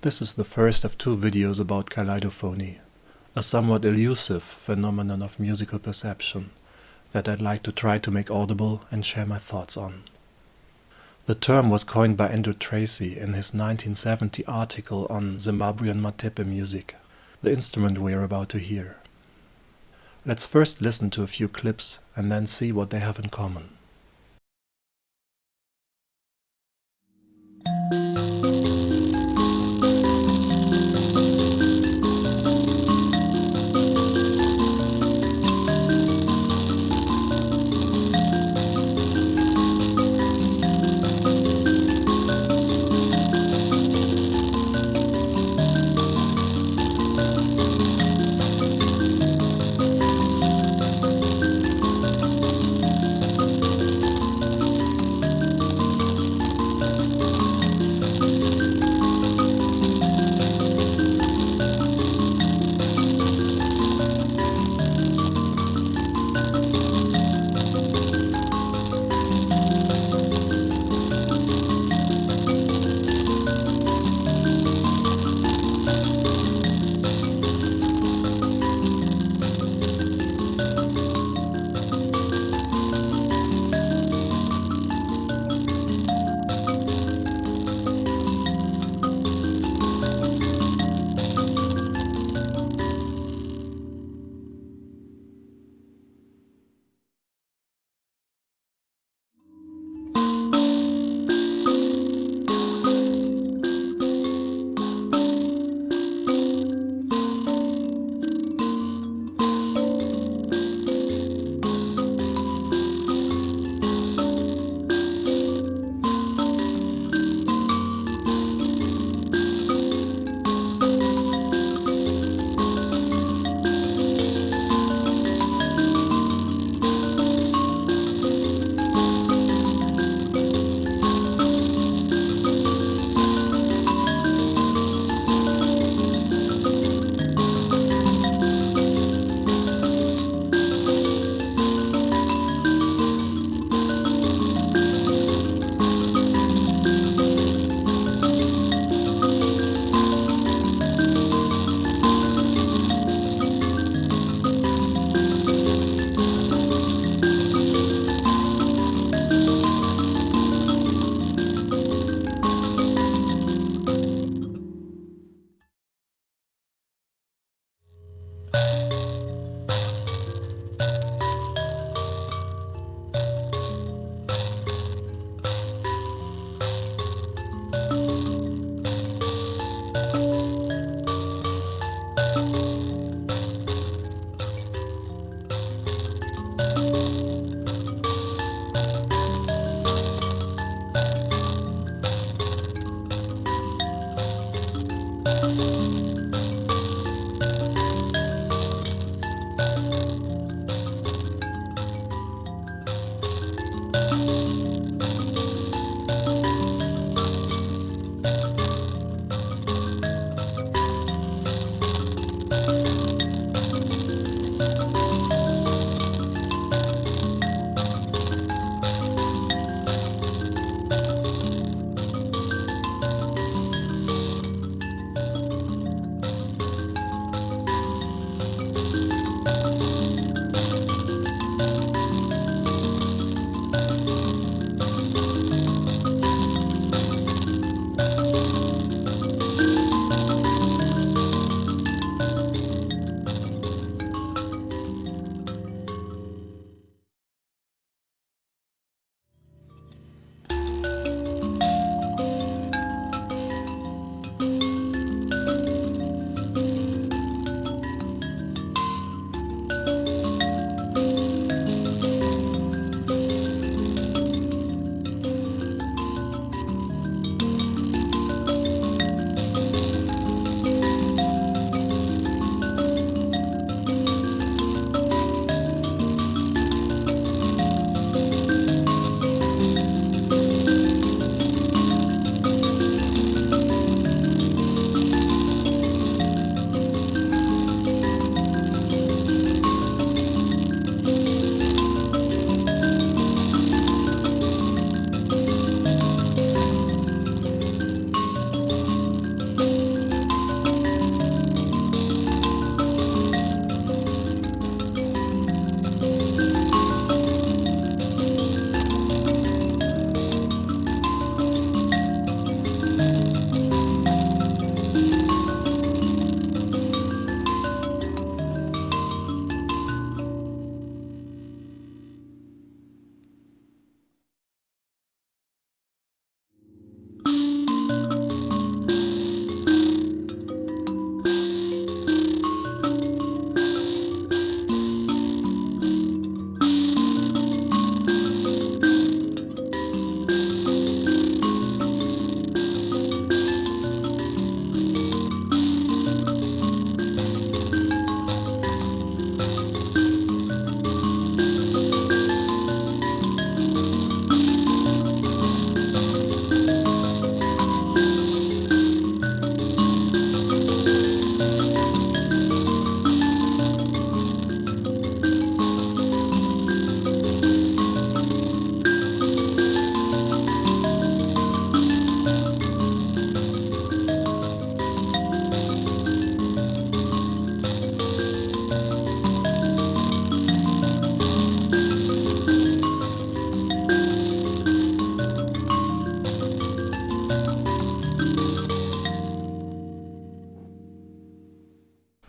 This is the first of 2 videos about kaleidophony, a somewhat elusive phenomenon of musical perception that I'd like to try to make audible and share my thoughts on. The term was coined by Andrew Tracy in his 1970 article on Zimbabwean matepe music, the instrument we are about to hear. Let's first listen to a few clips and then see what they have in common.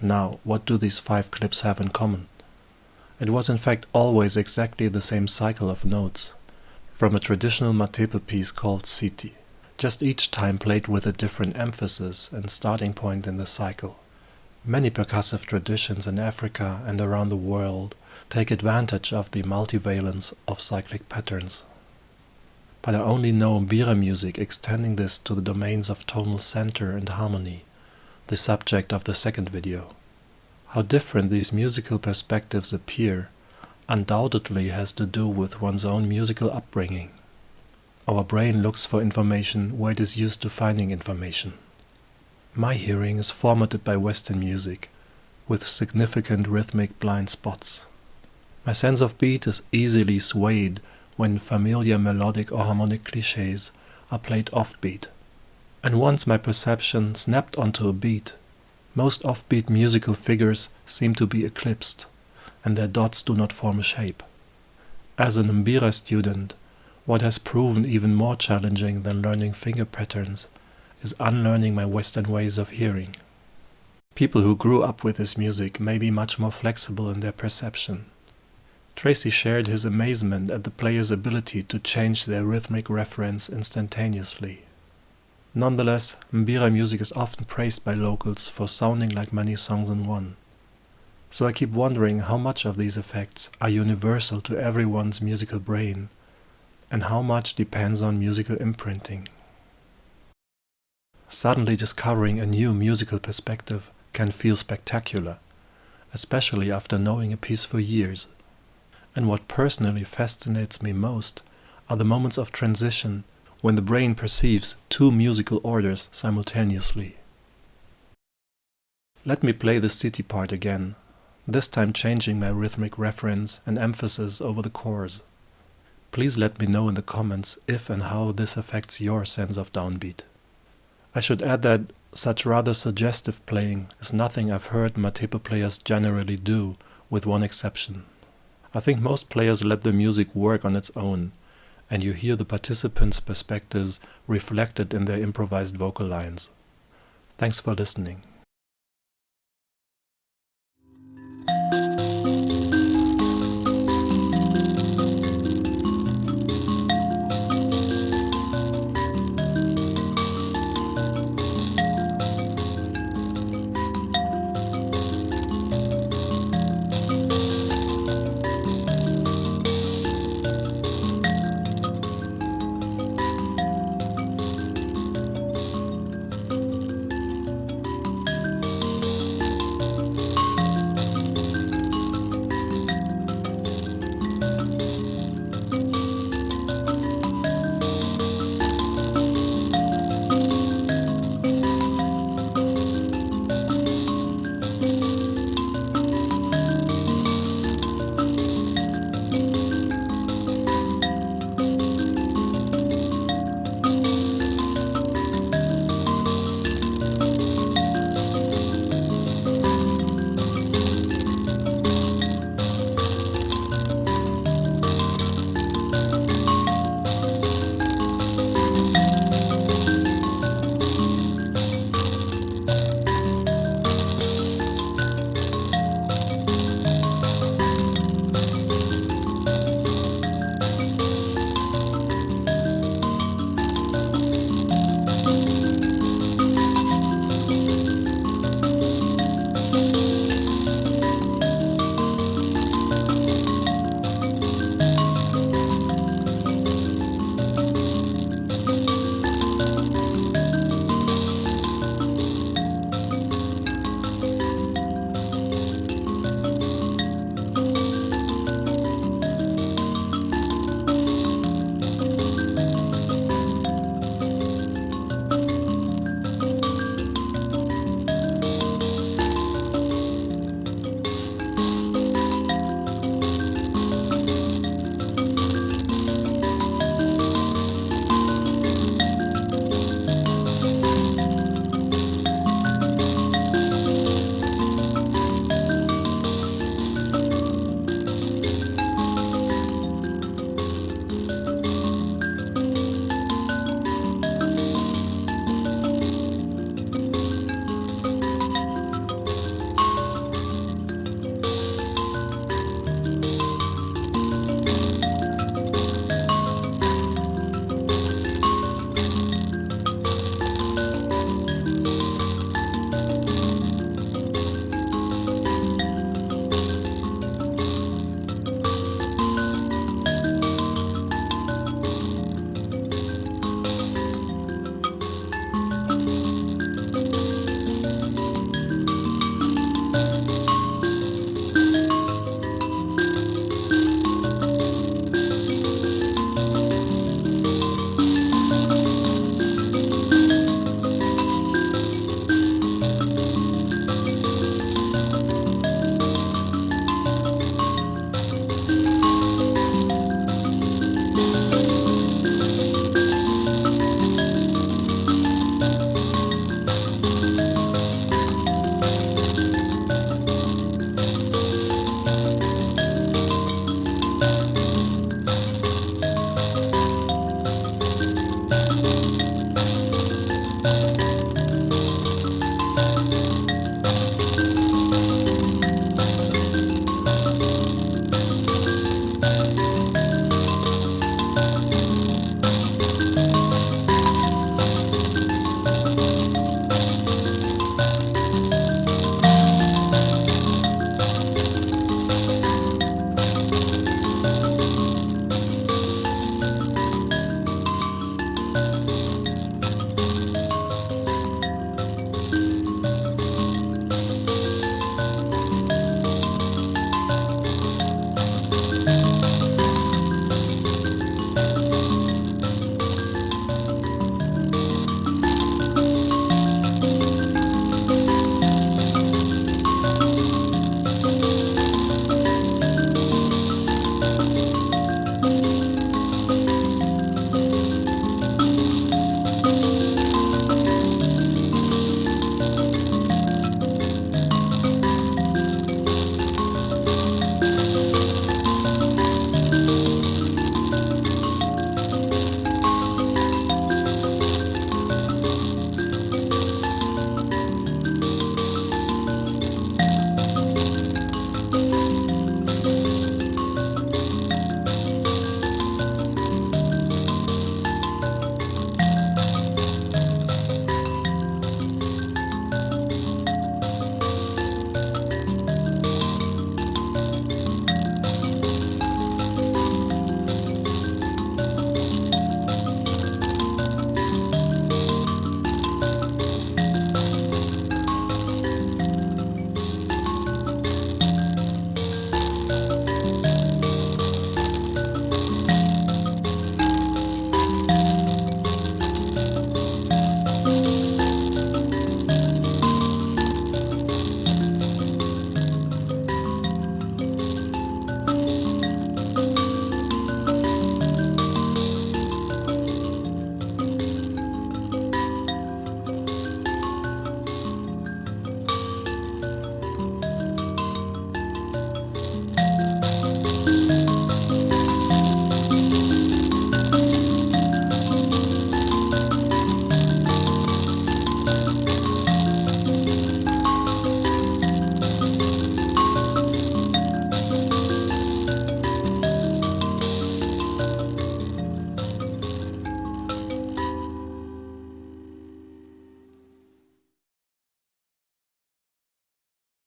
now, what do these 5 clips have in common? It was in fact always exactly the same cycle of notes, from a traditional matepe piece called Pt, just each time played with a different emphasis and starting point in the cycle. Many percussive traditions in Africa and around the world take advantage of the multivalence of cyclic patterns. But I only know mbira music extending this to the domains of tonal center and harmony, the subject of the second video. How different these musical perspectives appear undoubtedly has to do with one's own musical upbringing. Our brain looks for information where it is used to finding information. My hearing is formatted by Western music, with significant rhythmic blind spots. My sense of beat is easily swayed when familiar melodic or harmonic clichés are played offbeat. And once my perception snapped onto a beat, most offbeat musical figures seem to be eclipsed, and their dots do not form a shape. As an mbira student, what has proven even more challenging than learning finger patterns is unlearning my Western ways of hearing. People who grew up with this music may be much more flexible in their perception. Tracy shared his amazement at the player's ability to change their rhythmic reference instantaneously. Nonetheless, mbira music is often praised by locals for sounding like many songs in one. So I keep wondering how much of these effects are universal to everyone's musical brain, and how much depends on musical imprinting. Suddenly discovering a new musical perspective can feel spectacular, especially after knowing a piece for years. And what personally fascinates me most are the moments of transition when the brain perceives 2 musical orders simultaneously. Let me play the Pt part again, this time changing my rhythmic reference and emphasis over the chorus. Please let me know in the comments if and how this affects your sense of downbeat. I should add that such rather suggestive playing is nothing I've heard matepe players generally do, with one exception. I think most players let the music work on its own, and you hear the participants' perspectives reflected in their improvised vocal lines. Thanks for listening.